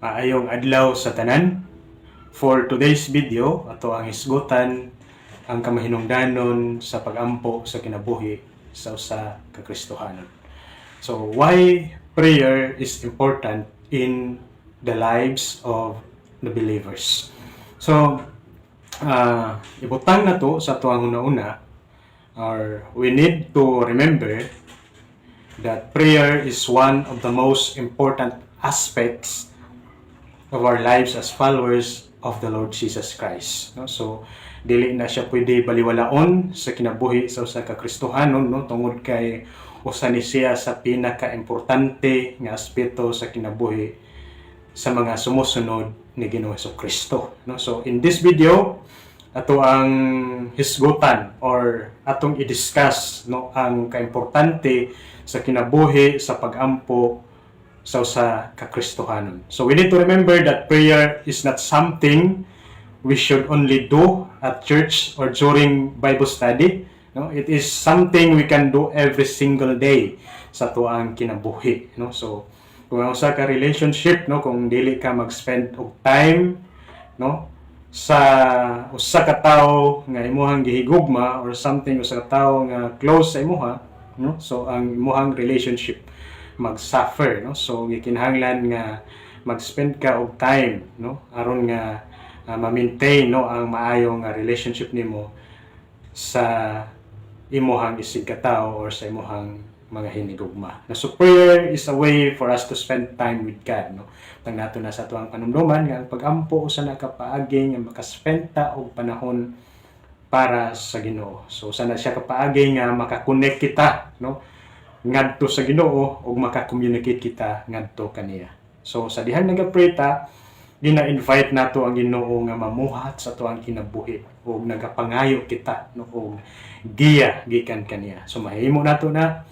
Maayong adlaw sa tanan. For today's video, ato ang hisgutan ang kamahinungdanon sa pagampo sa kinabuhi sa usa ka Kristohanon. So, why prayer is important in the lives of the believers? So, ibutang na to sa tuwang una-una, or we need to remember that prayer is one of the most important aspects of our lives as followers of the Lord Jesus Christ. No? So, dili na siya pwede baliwalaon sa kinabuhi sa usa ka Kristohanon, no? Tungod kay usa ni siya sa pinaka-importante nga aspeto sa kinabuhi sa mga sumusunod ni Ginoong Kristo. No? So, in this video, ato ang hisgutan or atong i-discuss, no, ang kaimportante sa kinabuhi sa pagampo sa usa ka Kristohanon. So we need to remember that prayer is not something we should only do at church or during Bible study. No, it is something we can do every single day sa tuang kinabuhi. No, so kung usa ka relationship, no, kung dili ka mag-spend og time, no, sa usa ka tawo nga imuhang gihigugma or something usa ka tawo nga close sa imuha, no, so ang imuhang relationship mag-suffer, no? So gikinahanglan nga mag-spend ka og time, no, aron nga ma-maintain, no, ang maayong relationship nimo sa imuhang isig ka tawo or sa imuhang mga hinigugma. So prayer is a way for us to spend time with God, no. Tang nato na sa tuang panumduman nga ang pagampo usa na ka paagi nga makaspend ta og panahon para sa Ginoo. So sana siya kapaagi nga maka-connect kita, no, ngadto sa Ginoo ug maka-communicate kita ngadto kaniya. So sa dihang naga-pray ta, gina-invite nato ang Ginoo nga mamuhat sa tuang kinabuhi ug nagapangayo kita, no, og giya gikan kaniya. So mahimo nato na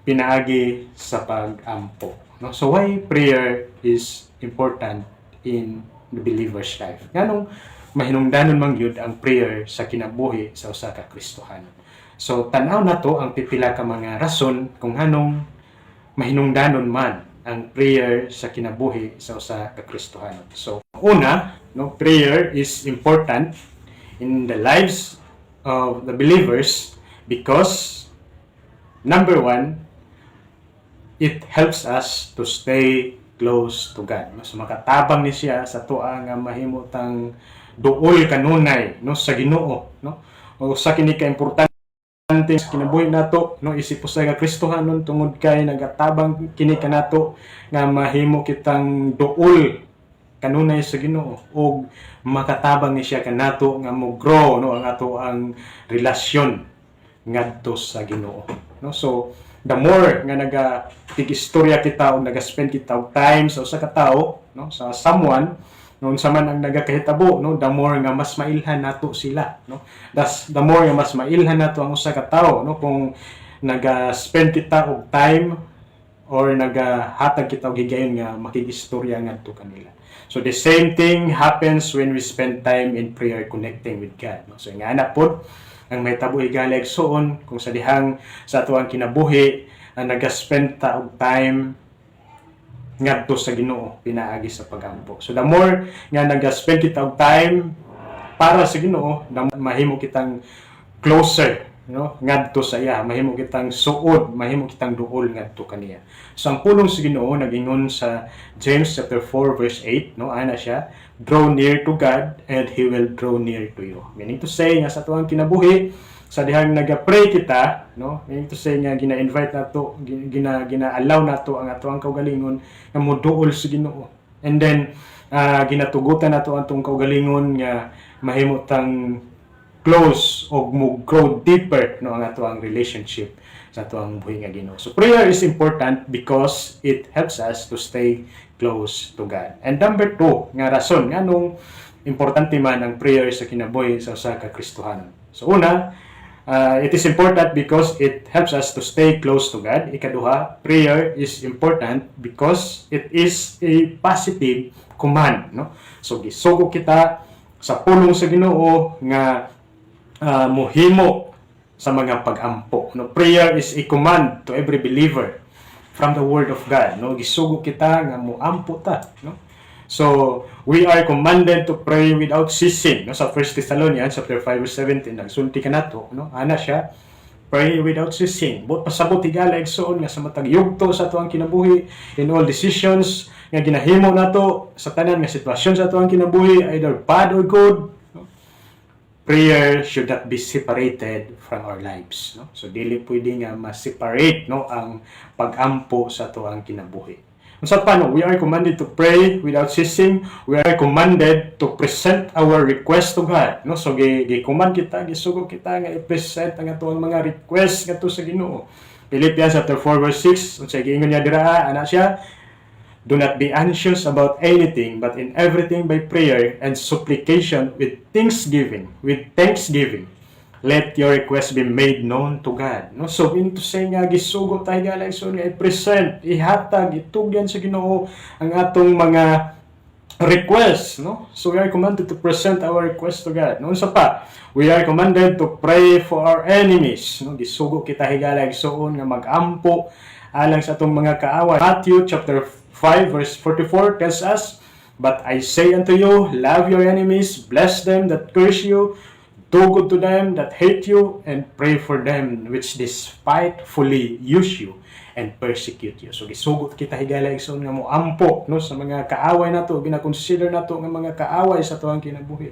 pinaagi sa pagampo, no. So why prayer is important in the believer's life? Nganong mahinungdanon man gyud ang prayer sa kinabuhi sa usa ka Kristohanon. So, tanaw na to ang pipila ka mga rason kung anong mahinungdanon man ang prayer sa kinabuhi sa usa ka Kristohanon. So, una, no, prayer is important in the lives of the believers because, number one, it helps us to stay close to God. So, makatabang ni siya sa tuwa nga mahimutang duol kanunay, no, sa Ginoo, no, o sa kini ka importante sa kinabuhi nato, no, isip usa ka Kristohanon tungod kay nagatabang kini kanato nga mahimo kitang duol kanunay sa Ginoo ug makatabang ni siya kanato nga mo grow, no, ang ato ang relasyon ngadto sa Ginoo, no. So the more nga tig-istorya kita o naga-spend kita og time sa usa ka tawo, no, sa someone, noon sa man ang nagakahitabo, no, the more nga mas mailhan nato sila, no. The more nga mas mailhan nato ang usa ka tawo, no, kung naga-spend kita og time or nagahatag kita og higayon nga makikistorya ngadto kanila. So the same thing happens when we spend time in prayer connecting with God, no. So nga na pod ang may tabo higalig soon kung sa dihang sa atuang kinabuhi ang naga-spend ta og time ngadto sa Ginoo pinaagi sa pagampo. So the more nga naga-spend kita og time para sa Ginoo, mahimo kitang closer, no, ngadto sa iya, mahimo kitang suod, mahimo kitang duol ngadto kaniya. So ang pulong sa Ginoo nagingon sa James chapter 4 verse 8, no, ana siya, draw near to God and He will draw near to you. Meaning to say nga sa tuang kinabuhi sa dihang naga-pray kita, no, meaning to say nga gina-invite nato, gina-allow nato ang ato ang kaugalingon nga moduol sa Ginoo. And then ginatugutan nato ang atong kaugalingon nga mahimo tang close o mo-grow deeper, no, ang ato ang relationship sa ato ang buhi nga Ginoo. So prayer is important because it helps us to stay close to God. And number two nga rason nganong importante man ang prayer sa kinabuhi sa usa ka Kristohanon. So una, it is important because it helps us to stay close to God. Ikaduha, prayer is important because it is a positive command, no. So gisugo kita sa pulong sa Ginoo nga mohimo sa mga pagampo, no. Prayer is a command to every believer from the word of God, no. Gisugo kita nga moampo ta, no, So, we are commanded to pray without ceasing. No? Sa 1 Thessalonians chapter 5 verse 17, nagsulti ka nato, no? Ana siya, pray without ceasing. But pasabot higala igsoon nga sa matag yugto sa ato ang kinabuhi in all decisions nga ginahimo nato sa tanan nga sitwasyon sa ato ang kinabuhi, either bad or good. No? Prayer should not be separated from our lives. No? So, dili pwede nga ma-separate, no, ang pag-ampo sa ato ang kinabuhi. Sa paano, we are commanded to pray without ceasing. We are commanded to present our request to God. No? So, gi-command kita, gisugo kita nga i-present ang atong mga request nga to sa Ginoo. Philippians chapter 4 verse 6, unsay giingon niya dira, ana siya, do not be anxious about anything, but in everything by prayer and supplication with thanksgiving, let your request be made known to God. No? So, into say nga, gisugo tayo nga lang, so nga, i-present, ihatag, itugyan sa Ginoo ang atong mga request. No? So, we are commanded to present our request to God. No? Sa pa, we are commanded to pray for our enemies. No? Gisugo kita higala, so nga mag-ampo alang sa atong mga kaaway. Matthew chapter 5 verse 44 tells us, but I say unto you, love your enemies, bless them that curse you, do good to them that hate you, and pray for them which despitefully use you and persecute you. So gisugot kita higala igsoon nga mo ampo, no, sa mga kaaway nato, gina-consider nato nga mga kaaway sa tuwang kinabuhi.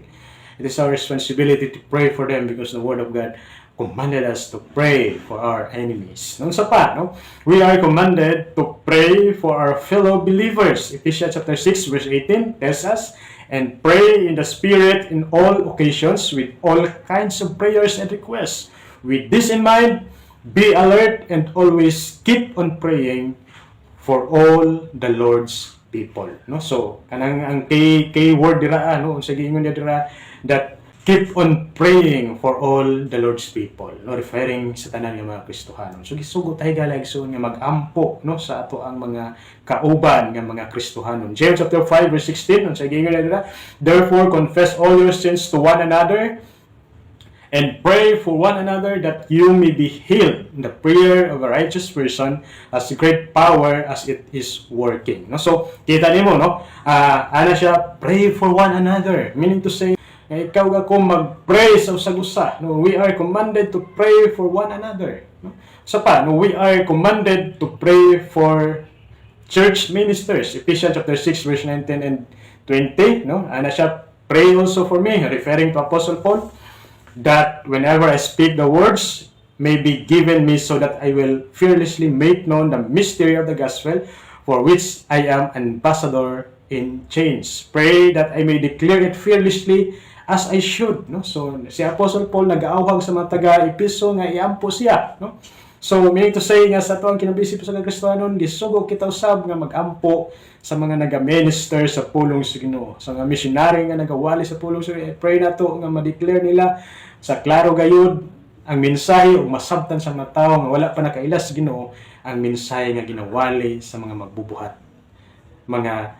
It is our responsibility to pray for them because the Word of God commanded us to pray for our enemies. Nung sa pa, no? We are commanded to pray for our fellow believers. Ephesians chapter 6 verse 18 tells us, and pray in the Spirit in all occasions with all kinds of prayers and requests. With this in mind, be alert and always keep on praying for all the Lord's people. No? So, kanang ang key word dira, no? Sa giingon niya dira, that keep on praying for all the Lord's people, no, referring sa tanan nga mga Kristohanon. So gisugo tayo galag so nga mag-ampo, no, sa ato ang mga kauban nga mga Kristohanon. James chapter 5 verse 16 unsa giingon nila, therefore confess all your sins to one another and pray for one another that you may be healed. The prayer of a righteous person has great power as it is working. No, so kita nimo, no, ana siya, pray for one another, meaning to say ikaw ako mag-pray sa usag-usa. No, we are commanded to pray for one another. No? So pa, no, we are commanded to pray for church ministers. Ephesians chapter 6 verse 19 and 20, no? Ana siya, pray also for me, referring to Apostle Paul, that whenever I speak the words may be given me so that I will fearlessly make known the mystery of the gospel, for which I am ambassador in chains. Pray that I may declare it fearlessly as I should, no? So si Apostle Paul nag-aawhag sa mga taga-Epeso nga iampo siya, no? So meaning to say nga sa tuang kinabisip sa Kristohanon, gisugo kita usab nga mag-ampo sa mga naga-minister sa pulong sa Ginoo, sa mga missionary nga nagawali sa pulong sa Ginoo. Pray nato nga ma-declare nila sa klaro gayud ang mensahe ug masabtan sa mga tawo nga wala pa nakailas sa Ginoo ang mensahe nga ginawali sa mga magbubuhat, mga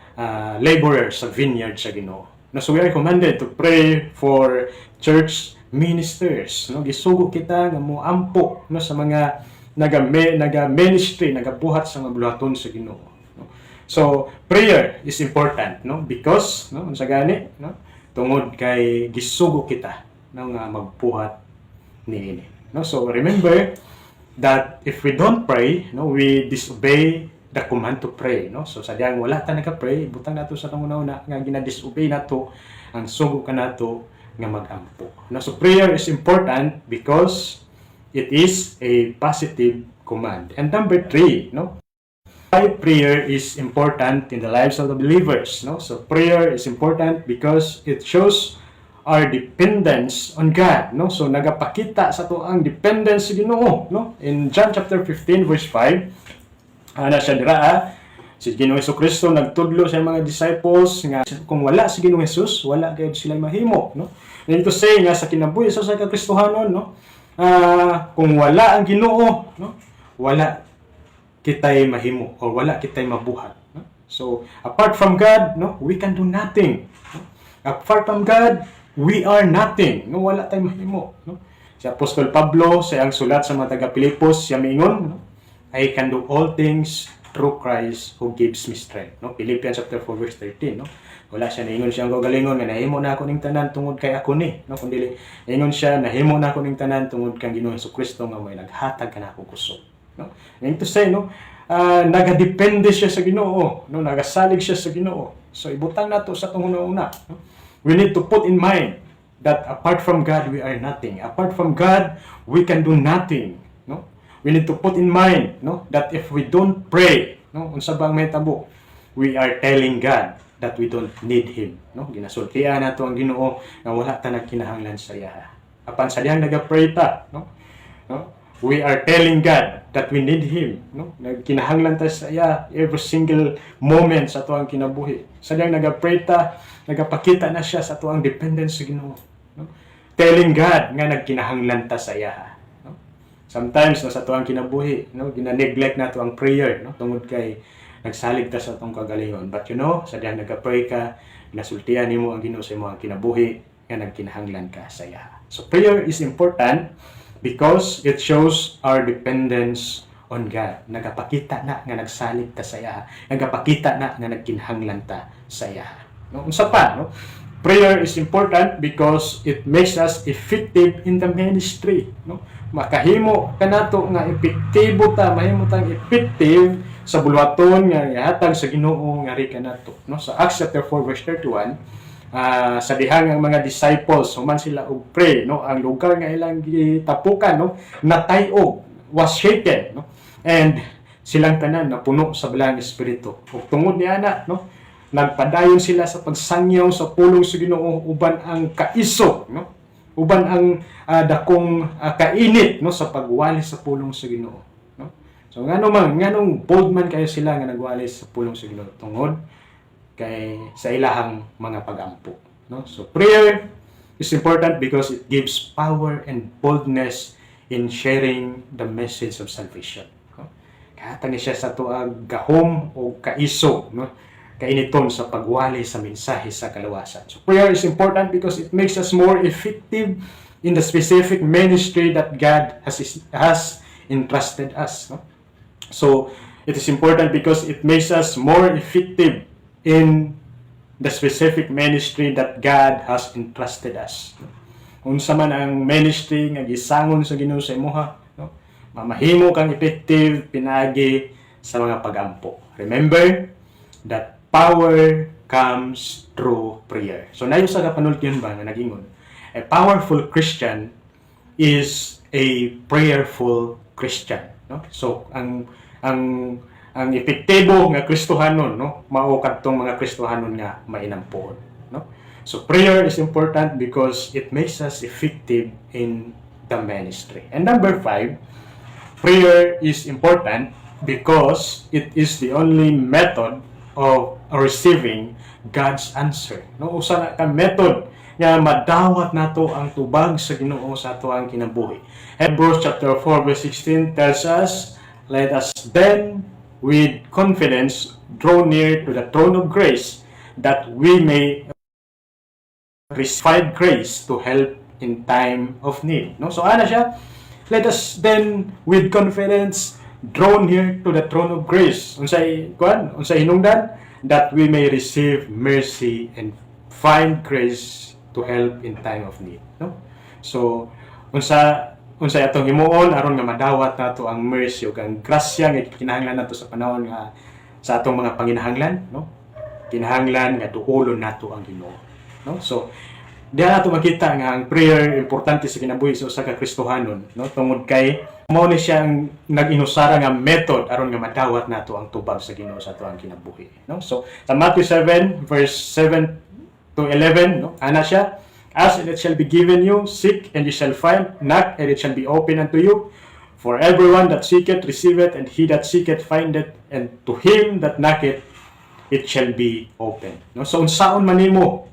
laborers sa vineyard sa Ginoo. No, so we are commanded to pray for church ministers. No, gisugo kita nga moampo, no, sa mga naga-ministry, nagabuhat sa mga buluhaton sa Ginoo. No? So prayer is important, no, because, no, unsa gani, no, tungod kay gisugo kita no, nga magbuhat niini. No, so remember that if we don't pray, no, we disobey the command to pray, no? So sadyang wala ta naka-pray, butang nato sa tunguna nga gina-disobey nato ang sugo kanato nga mag-ampo. No? So prayer is important because it is a positive command. And number 3, no? Why prayer is important in the lives of the believers, no? So prayer is important because it shows our dependence on God, no? So nagapakita sa to ang dependence sa Ginoo, no? In John chapter 15 verse 5, ana siya dira, si Ginoong Jesucristo nagtudlo sa mga disciples nga kung wala si Ginoong Jesus, wala gayud sila mahimo, no? Dito say nga sa kinabuhi sa Kristohanon, no? Kung wala ang Ginoo, no? Wala kitay mahimo o wala kitay mabuhat, no? So apart from God, no, we can do nothing. No? Apart from God, we are nothing. No, wala tay mahimo, no? Si Apostol Pablo sa ang sulat sa mga taga-Pilipos, siya miingon, no? I can do all things through Christ who gives me strength. No? Philippians chapter 4 verse 13. No? Wala siya naingon siya ang gagalingon nga nahimo na ako ning tanan tungod kay ako ni. No? Kundi ingon siya nahimo na ako ning tanan tungod kang Ginoong Jesucristo nga may naghatag kanako kusog. No? And to say, no, nagadepende siya sa Ginoo, no, nagasalig siya sa Ginoo. So ibutang nato sa tong una. No? We need to put in mind that apart from God we are nothing. Apart from God we can do nothing. No? We need to put in mind, no, that if we don't pray, no, unsa bang mahitabo, we are telling God that we don't need Him. No? Ginasultian nato ang Ginoo nga wala ta nagkinahanglan sa iya. Apan sa dihang naga-pray ta, no? No? We are telling God that we need Him. No? Nagkinahanglan ta sa iya every single moment sa tuang kinabuhi. Sa diyang nag-pray ta, nagapakita na siya sa tuang dependence sa Ginoo. No? Telling God nga nagkinahanglan ta sa iya. No? Sometimes no, sa tuang kinabuhi, no, gina-neglect na tuang prayer, no, tungod kay nagsalig ta sa tuang kagalingon. But you know, sa diyang nag-pray ka, nasultian nimo ang Ginoo sa imong kinabuhi nga nagkinahanglan ka sa iya. So prayer is important because it shows our dependence on God. Nagapakita na nga nagsalig ta sa iya. Nagapakita na nga nagkinahanglan ta sa iya. No? Unsa pa, no? Prayer is important because it makes us effective in the ministry. No? Makahimo kanato nga epektibo ta, mahimo tang effective sa bulwaton nga ihatag sa Ginoo nga ri kanato. No? Sa Acts chapter 4 verse 31, sa dihang ang mga disciples human sila og pray, no, ang lugar nga ilang gitapukan, no, natayog, was shaken, no, and silang tanan napuno sa balang espiritu. Ug tungod niana, no, nagpadayon sila sa pagsangyaw sa pulong sa Ginoo uban ang kaisog, no, uban ang dakong kainit, no, sa pagwali sa pulong sa Ginoo, no. So nganong bold man kayo sila nga nagwali sa pulong sa Ginoo tungod kay sa ilahang mga pagampo, no? So prayer is important because it gives power and boldness in sharing the message of salvation, no? Kahatag ni siya sa tuag gahom o kaisog, no, kainiton sa pagwali sa mensahe sa kalawasan. So prayer is important because it makes us more effective in the specific ministry that God has entrusted us, no? So it is important because it makes us more effective in the specific ministry that God has entrusted us. Unsa man ang ministry nga gisangon sa Ginoo sa imuha, no? Mamahimo kang effective pinagi sa mga pagampo. Remember that power comes through prayer. So nayo sa kapanultian ba nga nagingon, a powerful Christian is a prayerful Christian, no? So ang epektibo nga Kristohanon, no, mao kadtong mga Kristohanon nga mainampuon, no. So prayer is important because it makes us effective in the ministry. And number 5, prayer is important because it is the only method of receiving God's answer, no. Usa na ka method nga madawat nato ang tubag sa Ginoo sa ato ang kinabuhi. Hebrews chapter 4 verse 16 tells us, let us then with confidence draw near to the throne of grace, that we may receive grace to help in time of need. No? So ana siya, let us then with confidence draw near to the throne of grace. Unsay hinungdan, that we may receive mercy and find grace to help in time of need. No? So unsay atong himuon aron nga madawat nato ang mercy ug ang grasya nga kinahanglan nato sa panahon nga sa atong mga panginahanglan, no? Kinahanglan nga duolon nato ang Ginoo, no? So diha nato makita nga ang prayer importante sa kinabuhi sa usa ka Kristohanon, no? Tungod kay mao ni siya ang nag-inusara nga method aron nga madawat nato ang tubag sa Ginoo sa ato ang kinabuhi, no? So sa Matthew 7 verse 7 to 11, no? Ana siya, ask and it shall be given you, seek and you shall find, knock and it shall be open unto you. For everyone that seeketh receiveth, and he that seeketh findeth, and to him that knocketh it shall be open. No? So unsaon man nimo,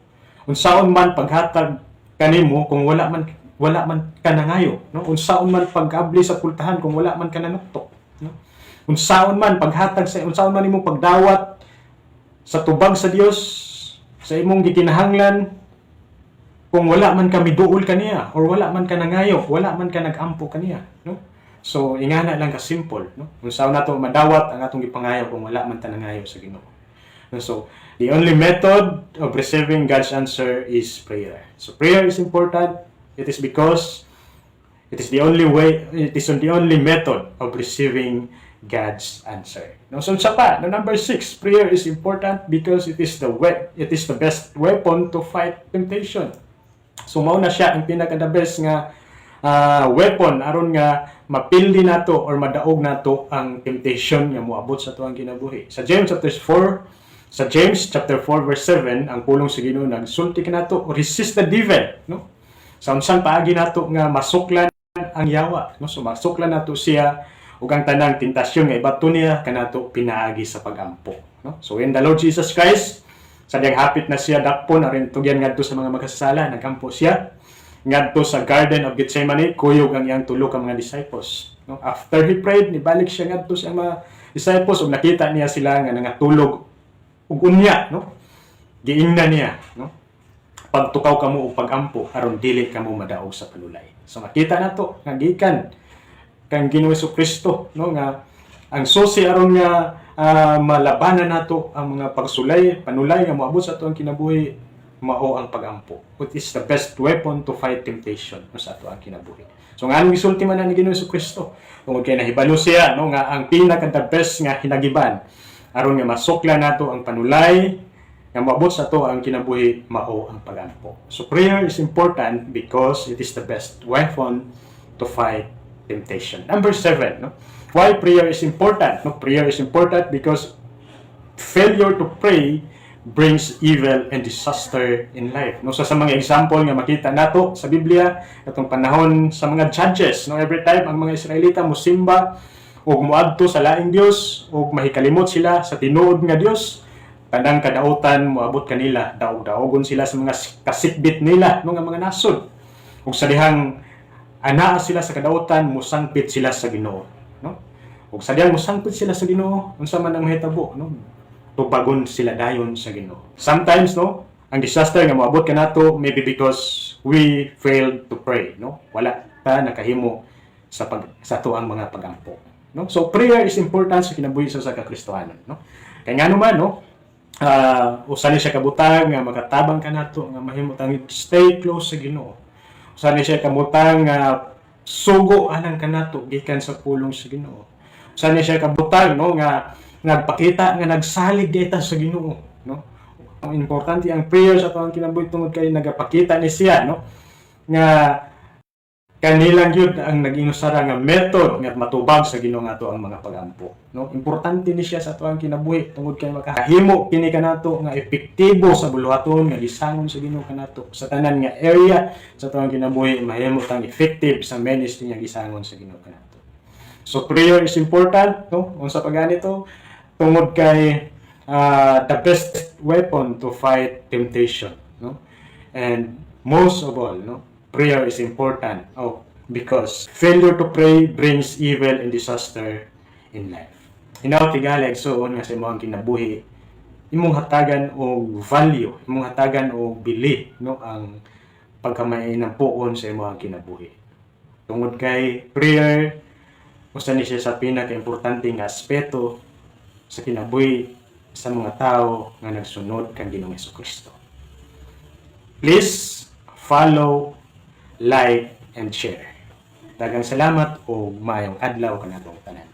unsaon man paghatag kanimo kung wala man ka nangayo, no? Unsaon man pag-abli sa pultahan kung wala man ka nanuktok, no? Unsaon man paghatag sa unsaon man nimo pagdawat sa tubag sa Dios sa imong gikinahanglan, kung wala man ka miduol kaniya or wala man ka nangayo, wala man ka nagampo kaniya, no? So ingana lang ka simple, no? Unsa nato madawat ang atong gipangayo kung wala man ta nangayo sa Ginoo. No? So the only method of receiving God's answer is prayer. So prayer is important. It is because it is the only way, it is the only method of receiving God's answer. No, so sa pa, no, number 6, prayer is important because it is the best weapon to fight temptation. So mao na siya ang pinaka the best nga weapon aron nga mapildi nato or madaog nato ang temptation nga moabot sa tuang kinabuhi. Sa James chapter 4 verse 7, ang pulong sa Ginoo nagsulti kanato, resist the devil, no? Sa unsang paagi nato nga masuklan ang yawa, no? So masuklan nato siya ug ang tanang tentasyon nga ibato niya kanato pinaagi sa pagampo, no? So when the Lord Jesus Christ sadyang hapit na siya dakpon aron tugyan ngadto sa mga makasasala, nagampo siya ngadto sa Garden of Gethsemane, kuyog ang iyang tulo ka mga disciples, no? After he prayed, nibalik siya ngadto sa mga disciples ug nakita niya sila nga nangatulog ug unya, no? Giingnan niya, no? Pagtukaw kamo og pagampo aron dili kamo madaog sa panulay. So makita nato nga gikan kang Ginoong Kristo, no, nga ang susi aron nga malabanan nato ang mga pagsulay, panulay nga moabot sa atong kinabuhi, mao ang pagampo. It is the best weapon to fight temptation no, sa ato ang kinabuhi. So nga anong gisulti man ni Ginoong Kristo, tungod kay nahibalo siya, no, nga ang pinaka the best nga hinagiban aron nga masukla nato ang panulay nga moabot sa ato ang kinabuhi, mao ang pagampo. So prayer is important because it is the best weapon to fight temptation. Number 7, no? Why prayer is important? No, prayer is important because failure to pray brings evil and disaster in life. No, so sa mga example nga makita nato sa Biblia katong panahon sa mga judges, no, every time ang mga Israelita mosimba ug moadto sa laing Dios ug mahikalimot sila sa tinuod nga Dios, kanang kadautan moabot kanila, daog-daogon sila sa mga kasikbit nila no nga mga nasod. Ug sa dihang anaa sila sa kadautan, musangpit sila sa Ginoo, no? Ug sa diyang musangpit sila sa Ginoo, unsa man ang mahitabo, no? Tubagon sila dayon sa Ginoo. Sometimes, no, ang disaster nga moabot kanato maybe because we failed to pray, no? Wala ta nakahimo sa tuang mga pagampo, no? So prayer is important sa kinabuhi sa Kristohanon, no? Kay ngano man, no, usa ni siya kabutang nga makatabang kanato nga mahimutang stay close sa Ginoo. Sani siya kamutang sugo anang kanato gikan sa pulong sa Ginoo. Sani siya kabutang, no, nga nagpakita nga nagsalig dita sa Ginoo, no? Ang importante ang prayer sa atong kinabuhi tungod kay nagapakita ni siya, no, nga kanilang yun ang nag-inusara nga method nga matubag sa Ginoo nga ato ang mga pagampo, no? Importante ni siya sa ato ang kinabuhi tungod kay makahimo kini kanato nga epektibo sa buluhaton nga gisangon sa Ginoo kanato sa tanan nga area sa ato ang kinabuhi, mahimo tang effective sa ministry nga gisangon sa Ginoo kanato. So prayer is important, no? Unsa pa ganito tungod kay the best weapon to fight temptation, no? And most of all, no, prayer is important because failure to pray brings evil and disaster in life. Hinaw tigalig suon nga sa imong kinabuhi, imong hatagan og value, imong hatagan og bili, no, ang pagkamay-nampuon sa imong kinabuhi. Tungod kay prayer usa ni siya sa pinaka-importante nga aspeto sa kinabuhi sa mga tao nga nagsunod kang Ginoong Kristo. Please follow, like, and share. Daghang salamat o maayong adlaw kanatong tanan.